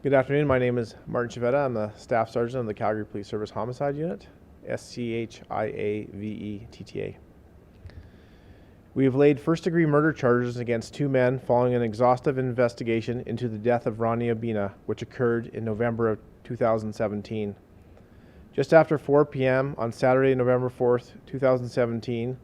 Good afternoon. My name is Martin Chavetta. I'm the Staff Sergeant of the Calgary Police Service Homicide Unit, SCHIAVETTA. We have laid first-degree murder charges against two men following an exhaustive investigation into the death of Ronnie Obina, which occurred in November of 2017. Just after 4 p.m. on Saturday, November 4th, 2017,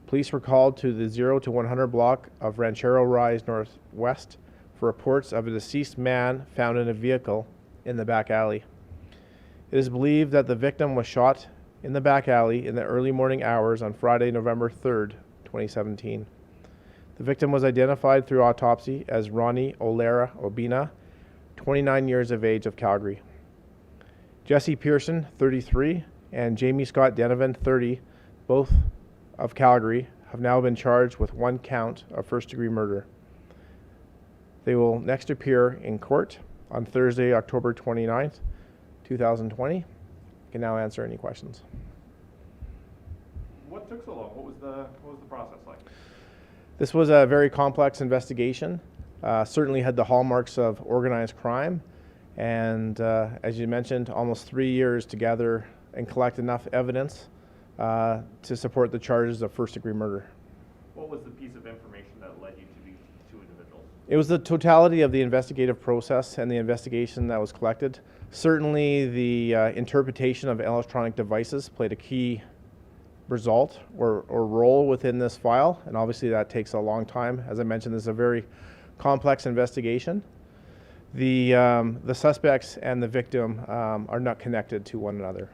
police were called to the 0 to 100 block of Ranchero Rise Northwest for reports of a deceased man found in a vehicle in the back alley. It is believed that the victim was shot in the back alley in the early morning hours on Friday, November 3rd, 2017. The victim was identified through autopsy as Ronnie Olara Obina, 29 years of age, of Calgary. Jesse Pearson, 33, and Jamie Scott Denovan, 30, both of Calgary, have now been charged with one count of first-degree murder. They will next appear in court on Thursday, October 29th, 2020. You can now answer any questions. What took so long? What was the process like? This was a very complex investigation. Certainly had the hallmarks of organized crime, and as you mentioned, almost 3 years to gather and collect enough evidence to support the charges of first-degree murder. What was the piece of information that led you to these two individuals? It was the totality of the investigative process and the investigation that was collected. Certainly the interpretation of electronic devices played a key result or role within this file, and obviously that takes a long time. As I mentioned, this is a very complex investigation. The suspects and the victim are not connected to one another.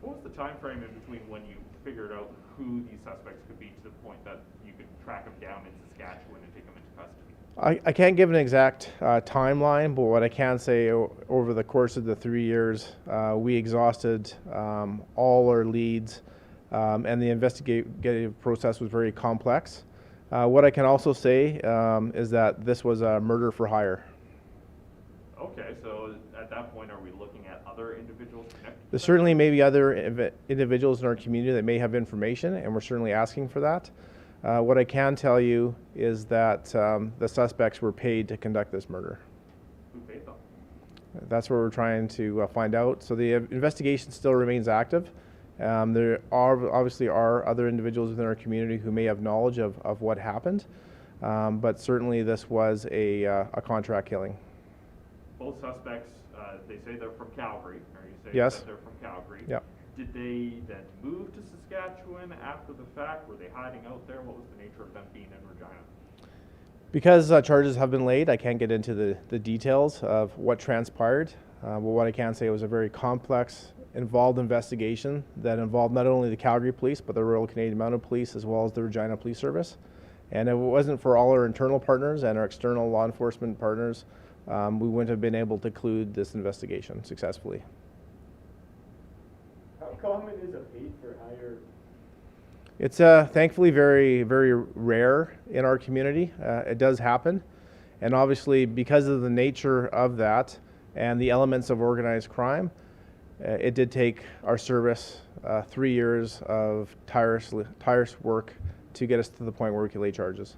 What was the time frame in between when you figured out who these suspects could be to the point that you could track them down in Saskatchewan and take them into custody? I can't give an exact timeline, but what I can say, over the course of the 3 years, we exhausted all our leads, and the investigative process was very complex. What I can also say is that this was a murder for hire. Okay, so at that point, are we looking at other individuals connected? There certainly may be other individuals in our community that may have information, and we're certainly asking for that. What I can tell you is that the suspects were paid to conduct this murder. Who paid them? That's what we're trying to find out. So the investigation still remains active. There obviously are other individuals within our community who may have knowledge of what happened, but certainly this was a contract killing. Both suspects, they say they're from Calgary, or you say Yes. that they're from Calgary. Yep. Did they then move to Saskatchewan after the fact? Were they hiding out there? What was the nature of them being in Regina? Because charges have been laid, I can't get into the details of what transpired. But what I can say, it was a very complex, involved investigation that involved not only the Calgary Police, but the Royal Canadian Mounted Police, as well as the Regina Police Service. And if it wasn't for all our internal partners and our external law enforcement partners, we wouldn't have been able to conclude this investigation successfully. How common is a paid for hire? It's thankfully very, very rare in our community. It does happen. And obviously, because of the nature of that and the elements of organized crime, it did take our service 3 years of tireless work to get us to the point where we could lay charges.